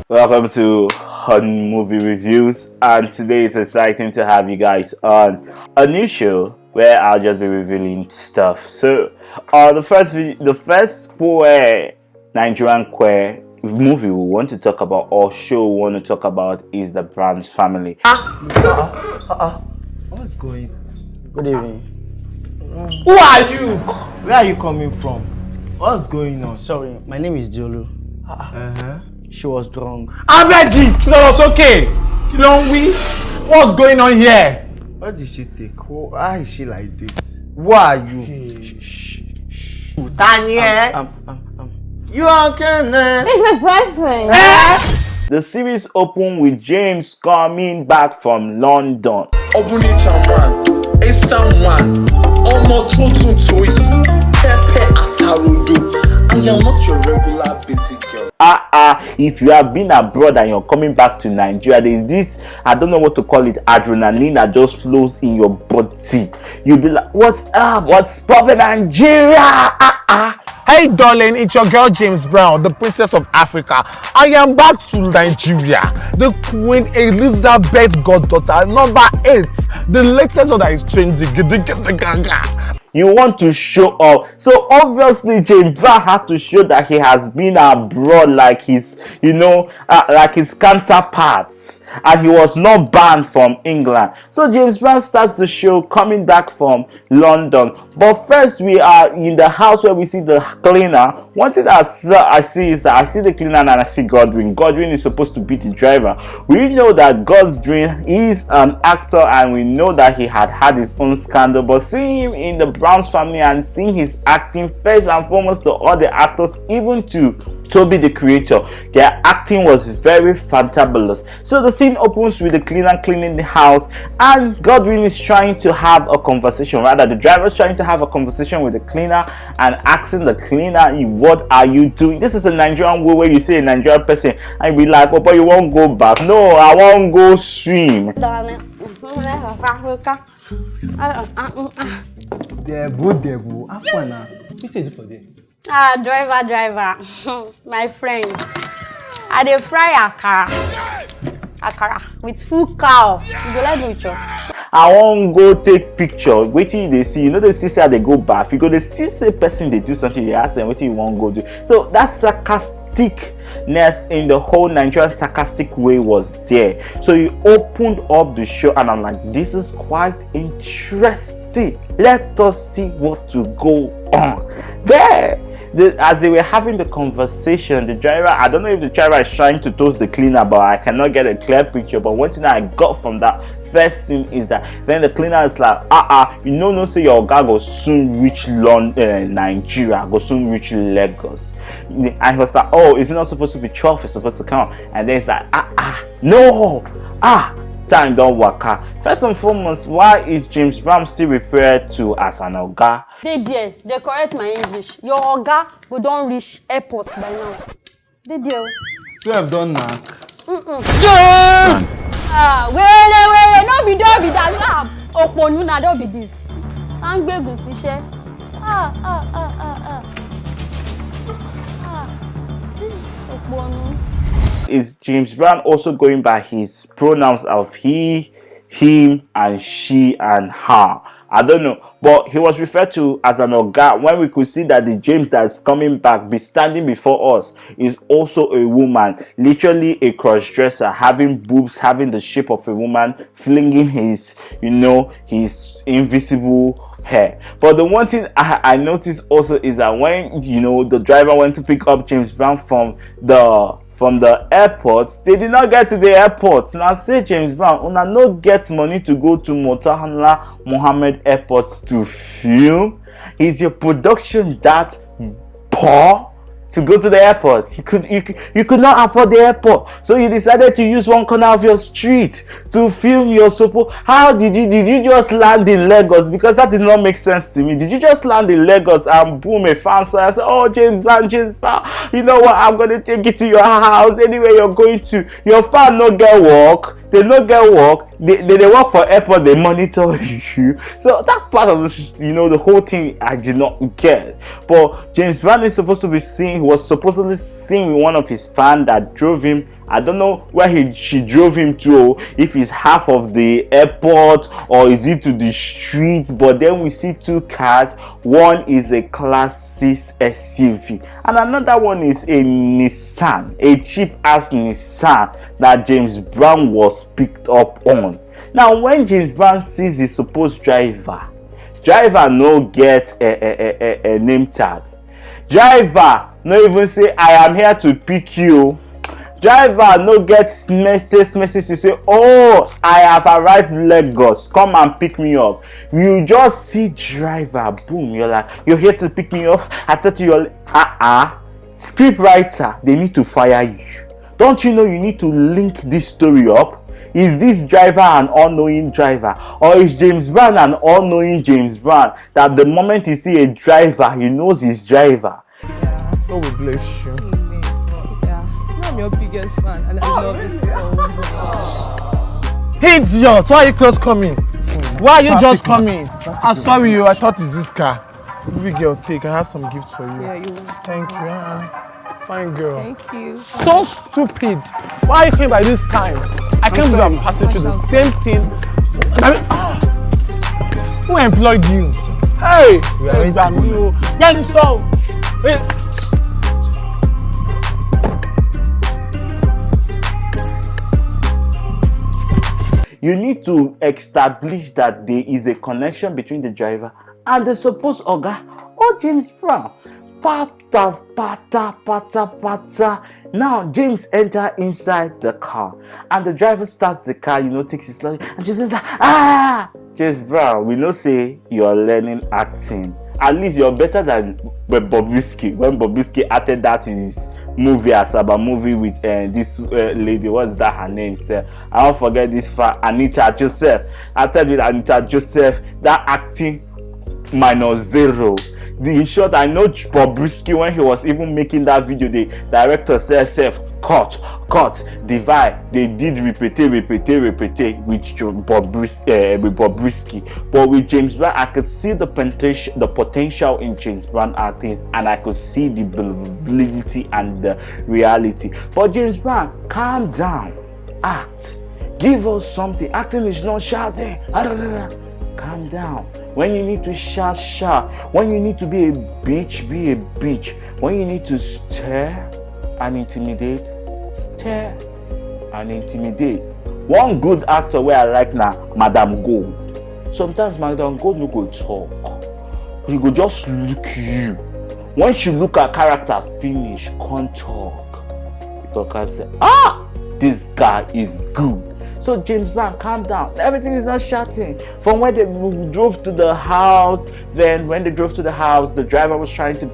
Welcome to Hun Movie Reviews, and today it's exciting to have you guys on a new show where I'll just be revealing stuff. So, the first queer Nigerian queer movie we want to talk about, or show we want to talk about, is The Brown's Family. What's going on? Good evening. Who are you? Where are you coming from? What's going on? Sorry, my name is Diolu. She was drunk. Abeji, it's okay. You know we. What's going on here? What did she take? Why is she like this? Who are you? Tanya. You are Kenneth. This is my boyfriend. The series opened with James coming back from London. I am not your regular basic girl. If you have been abroad and you're coming back to Nigeria, there's this, I don't know what to call it, adrenaline that just flows in your body. You'll be like, what's up? What's poppin' Nigeria? Hey darling, it's your girl James Brown, the princess of Africa. I am back to Nigeria. The Queen Elizabeth goddaughter, number 8. The latest one that is trending. You want to show off. So obviously James Brown had to show that he has been abroad like his, like his counterparts, and he was not banned from England. So James Brown starts the show coming back from London. But first we are in the house where we see the cleaner. One thing that I see is that I see the cleaner and I see Godwin. Godwin is supposed to be the driver. We know that Godwin is an actor and we know that he had his own scandal, but seeing him in the Brown's Family and seeing his acting, first and foremost to all the actors, even to Toby the creator, their acting was very fantabulous. So the scene opens with the cleaner cleaning the house and Godwin is trying to have a conversation, rather the driver is trying to have a conversation with the cleaner and asking the cleaner, what are you doing? This is a Nigerian way where you say a Nigerian person and be like, oh, but you won't go back. No, I won't go swim. Debo. Have fun now. What is it for them? Driver. My friend. I dey fry akara with full cow. You go like with you. I won't go take picture. Wait till they see. They see how they go bath. You go they see say person they do something. They ask them what you won't go do. So that sarcasticness in the whole Nigerian sarcastic way was there. So he opened up the show and I'm like, this is quite interesting. Let us see what to go on there. As they were having the conversation, the driver, I don't know if the driver is trying to toast the cleaner, but I cannot get a clear picture. But one thing I got from that first scene is that then the cleaner is like, no, say your guy go soon reach Nigeria, go soon reach Lagos. And he was like, oh, is it not supposed to be 12? It's supposed to count. And then it's like, no, time don't work out. First and foremost, why is James Brown still referred to as an oga? They correct my English. Your oga go don't reach airport by now. They deal. 12 done now. Where no be that. Oponu na don't be this. Angbegun sise. Oponu. Is James Brown also going by his pronouns of he, him, and she, and her? I don't know, but he was referred to as an oga when we could see that the James that is coming back, standing before us, is also a woman, literally a cross-dresser, having boobs, having the shape of a woman, flinging his, his invisible hair. But the one thing I noticed also is that when the driver went to pick up James Brown from the airport, they did not get to the airport. Now say James Brown, una no get money to go to Murtala Mohammed Airport to film. Is your production that poor to go to the airport? You could not afford the airport, so you decided to use one corner of your street to film your support. How did you just land in Lagos? Because that did not make sense to me. Did you just land in Lagos and boom, a fan? So I said, oh, James Brown, you know what, I'm gonna take you to your house anywhere you're going to. Your fan no get work. they don't get work, they work for airport, they monitor you. So that part of the whole thing I did not get. But James Brown is supposed to be seen, was supposedly seen with one of his fans that drove him. I don't know where she drove him to, if it's half of the airport or is it to the streets. But then we see two cars. One is a classic SUV and another one is a Nissan, a cheap ass Nissan that James Brown was picked up on. Now when James Brown sees his supposed driver no get a name tag. Driver no even say I am here to pick you. Driver no get text message to say, oh, I have arrived Lagos, come and pick me up. You just see driver, boom, you're like, you're here to pick me up. I thought you're script writer, they need to fire you. Don't you know you need to link this story up? Is this driver an unknowing driver, or is James Brown an unknowing James Brown that the moment he see a driver he knows his driver? God will bless you. I'm your biggest fan and I love you so much. Idiot! Why are you just coming? Why are you just coming? I'm sorry, I thought it's this car. Big girl, take. I have some gifts for you. Yeah, you will. Thank you. Fine girl. Thank you. So stupid. Why are you coming by this time? I can't believe I'm passing through the same thing. Who employed you? Hey! Get this song. You need to establish that there is a connection between the driver and the supposed Oga or James Brown. Pata. Now James enter inside the car and the driver starts the car, takes his luggage, and James is like, James Brown, we know say you're learning acting. At least you're better than Bobrisky. When Bobrisky acted that his movie, Asaba movie with this lady, what's that her name, sir? I don't forget this Anita Joseph. Acted with Anita Joseph, that acting -0. In short, I know Bobrisky, when he was even making that video, the director said, cut, divide. They did repeat with Bobrisky. But with James Brown, I could see the potential in James Brown acting, and I could see the validity and the reality. But James Brown, calm down, act, give us something. Acting is not shouting. Calm down. When you need to shout, shout. When you need to be a bitch, be a bitch. When you need to stare and intimidate, stare and intimidate. One good actor where I like now, Madam Gold. Sometimes Madam Gold no go talk. He go just look you. When she look at character finish, can't talk. Because can say, this guy is good. So James Brown, calm down. Everything is not shouting. From when they drove to the house, then when they drove to the house, the driver was trying to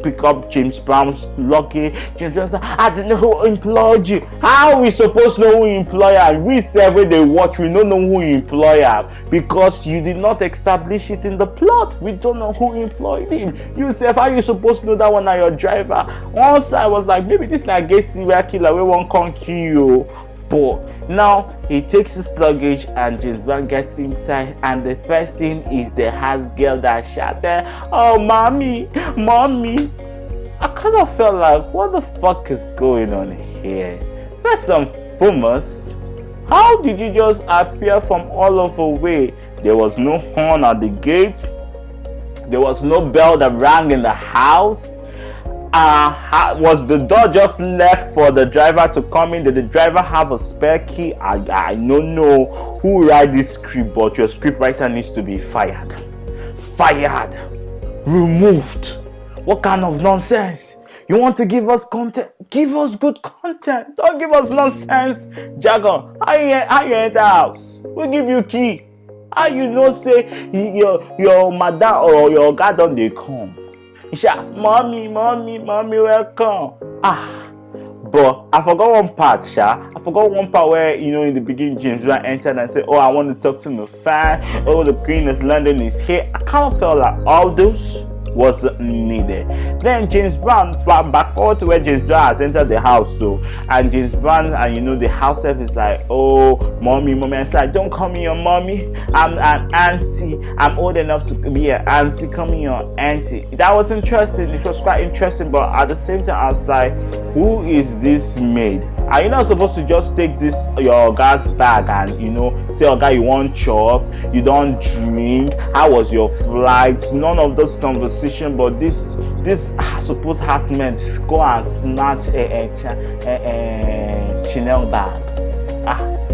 pick up James Brown's luggage. James Brown said, I don't know who employed you. How are we supposed to know who employer? We say when they watch, we don't know who employer because you did not establish it in the plot. We don't know who employed him. You say, how are you supposed to know that one are your driver? Once I was like, maybe this na gay serial killer, we won't come kill you. But now he takes his luggage and James Brown gets inside, and the first thing is the house girl that shouted, oh mommy. I kind of felt like, what the fuck is going on here? First and foremost, how did you just appear from all over way? There was no horn at the gate. There was no bell that rang in the house. Was the door just left for the driver to come in? Did the driver have a spare key? I don't know who write this script, but your script writer needs to be fired, removed. What kind of nonsense? You want to give us content? Give us good content. Don't give us nonsense jargon. How you enter house? We give you key. How you know say your mother or your guy don't they come? He said, mommy, welcome. But I forgot one part, Sha. I forgot one part where, in the beginning, James Brown entered and said, I want to talk to my fan. Oh, the Queen of London is here. I kind of felt like all those wasn't needed. Then James Brown, back forward to where James Brown has entered the house, so and James Brown and the house help is like, oh mommy, and it's like, don't call me your mommy, I'm an auntie, I'm old enough to be an auntie, call me your auntie. That was interesting, it was quite interesting, but at the same time I was like, who is this maid? Are you not supposed to just take this your guy's bag and say, oh guy, you want chop, you don't drink, how was your flight? None of those conversation, but this supposed housemate go and snatch a Chanel bag.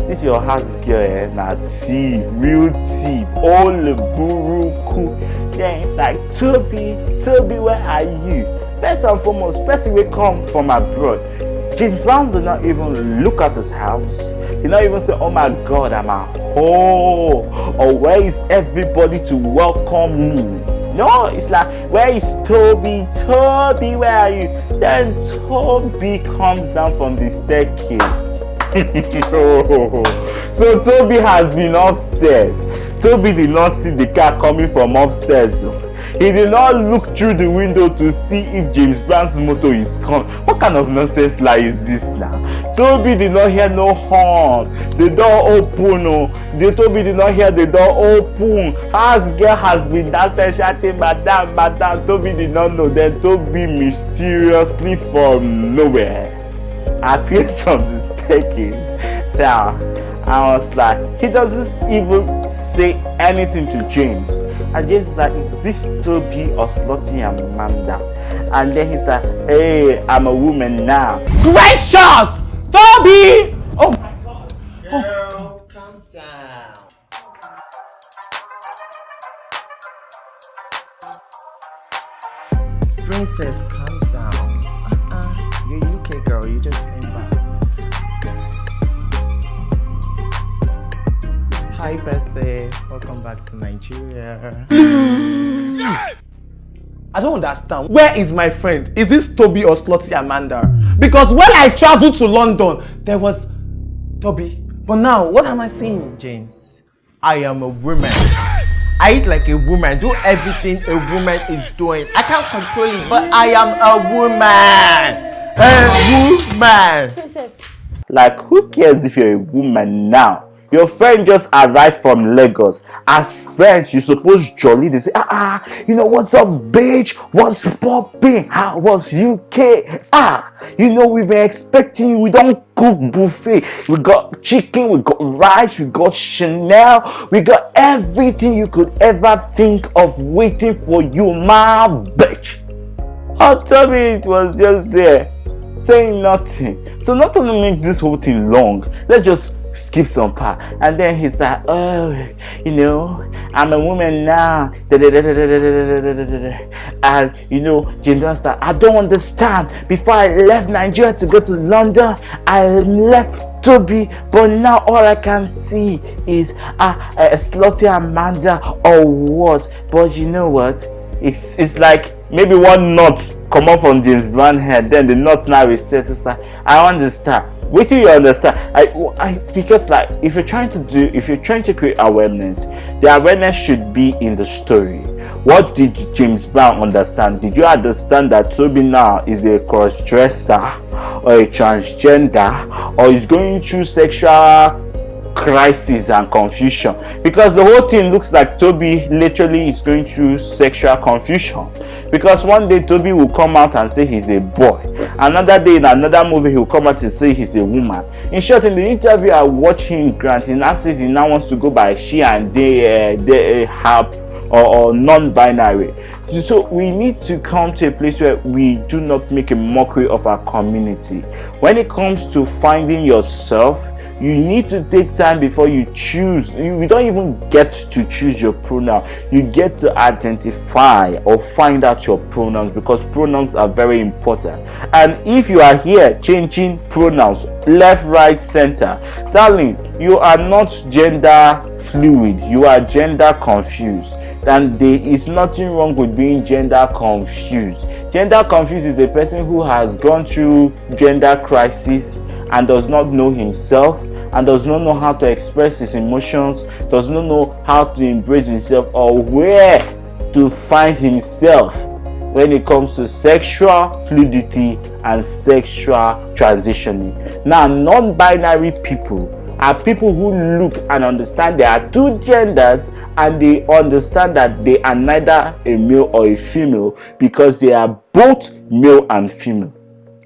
This your house girl, na thief, real thief, all the buruku. Then it's like, Toby, where are you? First and foremost, person will come from abroad. James Brown did not even look at his house. He not even say, oh my God, I'm at home. Or where is everybody to welcome me? No, it's like, where is Toby? Toby, where are you? Then Toby comes down from the staircase. So Toby has been upstairs. Toby did not see the car coming from upstairs. He did not look through the window to see if James Brown's motor is coming. What kind of nonsense lie is this now? Toby did not hear no horn. The door open. Toby did not hear the door open. House girl has been downstairs shouting, madam. Toby did not know. Then Toby mysteriously from nowhere appears from the staircase down. I was like, he doesn't even say anything to James. And James is like, is this Toby or Slutty Amanda? And then he's like, hey, I'm a woman now. Gracious! Toby! Oh my God. Girl, calm down. Princess, calm down. You're UK girl, you just came back. Hi, bestie. Welcome back to Nigeria. I don't understand. Where is my friend? Is this Toby or Slutty Amanda? Because when I traveled to London, there was Toby. But now, what am I seeing? James, I am a woman. I eat like a woman, do everything a woman is doing. I can't control it, but I am a woman. A woman. Princess. Like, who cares if you're a woman now? Your friend just arrived from Lagos. As friends, you're supposed jolly. They say, what's up, bitch? What's popping? How was UK? We've been expecting you. We don't cook buffet. We got chicken, we got rice, we got Chanel, we got everything you could ever think of waiting for you, my bitch. Oh, tell me it was just there, saying nothing. So not to make this whole thing long, let's just skip some part. And then he's like, I'm a woman now. And James Brown's like, I don't understand. Before I left Nigeria to go to London, I left Toby, but now all I can see is a Slutty Amanda or what. But you know what? It's like maybe one knot come off from James Brown head, then the knot now is set. It's like, I understand. Wait till you understand. Because like if you're trying to create awareness, the awareness should be in the story. What did James Brown understand? Did you understand that Toby now is a cross-dresser or a transgender or is going through sexual crisis and confusion? Because the whole thing looks like Toby literally is going through sexual confusion, because one day Toby will come out and say he's a boy, another day in another movie he will come out and say he's a woman. In short, in the interview I watched him grant, he now says he now wants to go by she and they have or non-binary. So we need to come to a place where we do not make a mockery of our community. When it comes to finding yourself, you need to take time before you choose. You don't even get to choose your pronoun. You get to identify or find out your pronouns, because pronouns are very important. And if you are here changing pronouns left, right, center, darling, you are not gender fluid, you are gender confused. And there is nothing wrong with being gender confused. Gender confused is a person who has gone through gender crisis and does not know himself, and does not know how to express his emotions, does not know how to embrace himself or where to find himself when it comes to sexual fluidity and sexual transitioning. Now, non-binary people are people who look and understand there are two genders, and they understand that they are neither a male or a female because they are both male and female.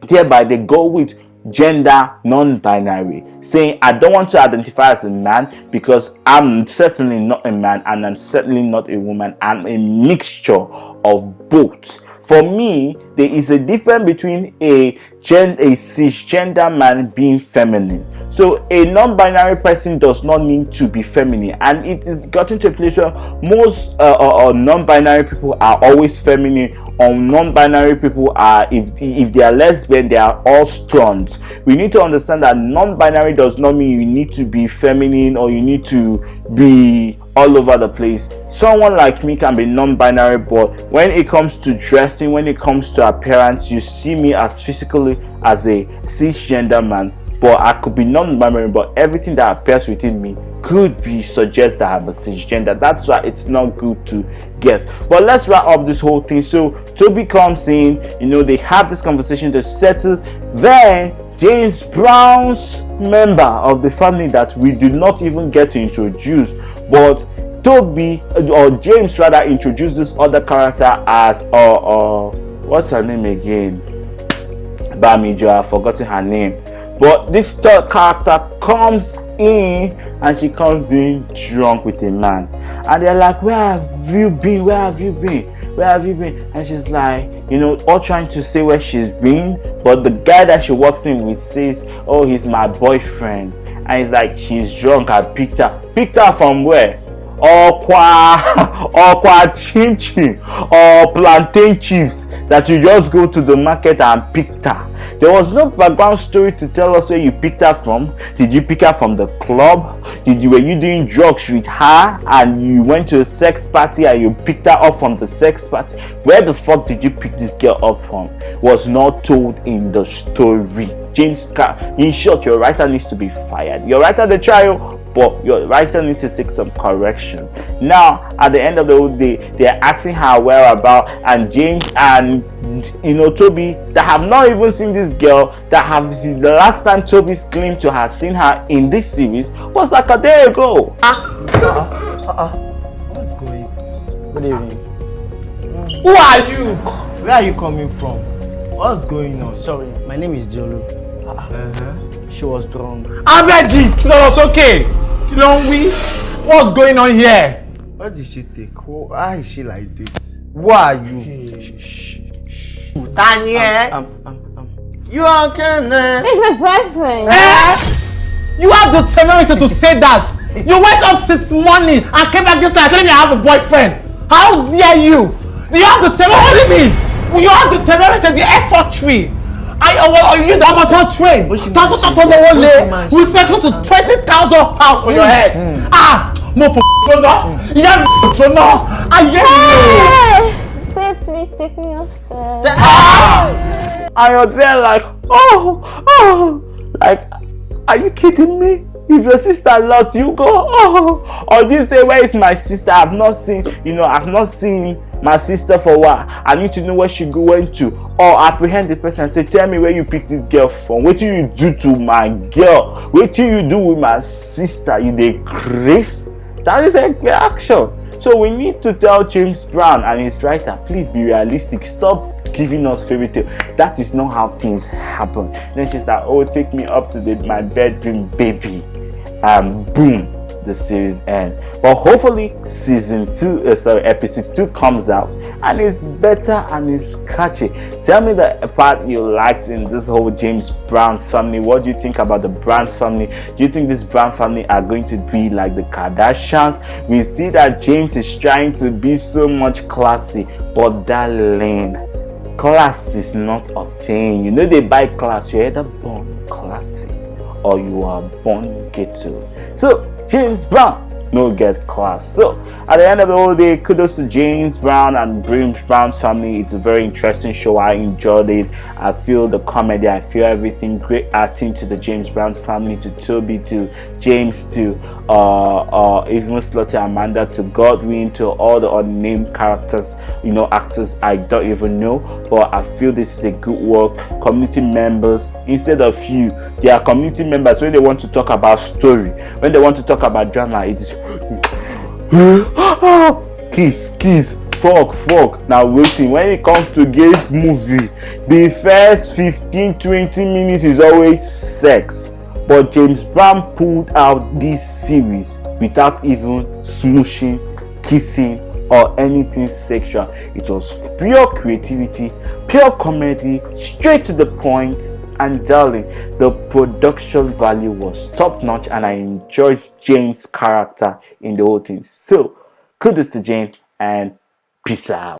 Thereby, they go with gender non-binary, saying I don't want to identify as a man because I'm certainly not a man and I'm certainly not a woman. I'm a mixture of both. For me, there is a difference between a cisgender man being feminine. So a non-binary person does not need to be feminine, and it is gotten to a place where most non-binary people are always feminine, or non-binary people are, if they are lesbian, they are all stunts. We need to understand that non-binary does not mean you need to be feminine or you need to be all over the place. Someone like me can be non-binary, but when it comes to dressing, when it comes to appearance, you see me as physically as a cisgender man, but I could be non-binary, but everything that appears within me could be suggest that I'm a cisgender. That's why it's not good to guess. But let's wrap up this whole thing. So Toby comes in, they have this conversation to settle. Then James Brown's member of the family that we did not even get to introduce, but Toby or James rather introduced this other character as what's her name again? Bamijo, I've forgotten her name. But this third character comes in, and she comes in drunk with a man, and they're like, where have you been? And she's like, all trying to say where she's been, but the guy that she walks in with says, oh, he's my boyfriend. And he's like, she's drunk, I picked her from where? Okwa chim chim or plantain chips that you just go to the market and picked her. There was no background story to tell us where you picked her from. Did you pick her from the club? Were you doing drugs with her and you went to a sex party and you picked her up from the sex party? Where the fuck did you pick this girl up from? Was not told in the story. James, in short, your writer needs to be fired. Your writer the trial, but your writer needs to take some correction. Now, at the end of the whole day, they are asking her whereabouts, and James and Toby that have not even seen this girl, that have seen the last time Toby claimed to have seen her in this series was like a day ago. What's going? Good evening. Who are you? Where are you coming from? What's going on? Sorry, my name is Jolo. She was drunk. Abeji, so it's okay. What's going on here? What did she take? Why is she like this? Who are you? Tanya. You are Kenneth. This is my boyfriend. You have the temerity to say that. You went up since morning and came back this night telling me I have a boyfriend. How dare you? Do you have the temerity? You have the temerity, the Ep01. Are you the amateur train? We settle to 20,000 pounds for your head. More for you have Please take me upstairs. And you're there like, like, are you kidding me? If your sister loves you, go, or do you say, where is my sister? I've not seen my sister for a while. I need to know where she went to. Or apprehend the person and say, tell me where you picked this girl from. What do you do to my girl? What do you do with my sister? You dey crazy? That is a reaction. So we need to tell James Brown and his writer, please be realistic. Stop giving us fairy tale. That is not how things happen. Then she's like, oh, take me up to my bedroom, baby. Boom, the series ends. But hopefully episode 2 comes out and it's better and it's catchy. Tell me the part you liked in this whole James Brown family. What do you think about the Brown family? Do you think this Brown family are going to be like the Kardashians? We see that James is trying to be so much classy, but darling, class is not obtained. They buy class. You're either born classy or you are born ghetto. So James Brown, no get class. So at the end of the whole day, kudos to James Brown and James Brown's family. It's a very interesting show. I enjoyed it. I feel the comedy, I feel everything. Great acting to the James Brown family, to Toby, to James, to even Slaughter, Amanda, to Godwin, to all the unnamed characters, actors I don't even know. But I feel this is a good work. Community members, instead of you, they are community members. When they want to talk about story, when they want to talk about drama, it is kiss, fuck. Now waiting. When it comes to gays movie, the first 15-20 minutes is always sex. But James Brown pulled out this series without even smooshing, kissing, or anything sexual. It was pure creativity, pure comedy, straight to the point. And darling, the production value was top notch, and I enjoyed James' character in the whole thing. So kudos to James, and peace out.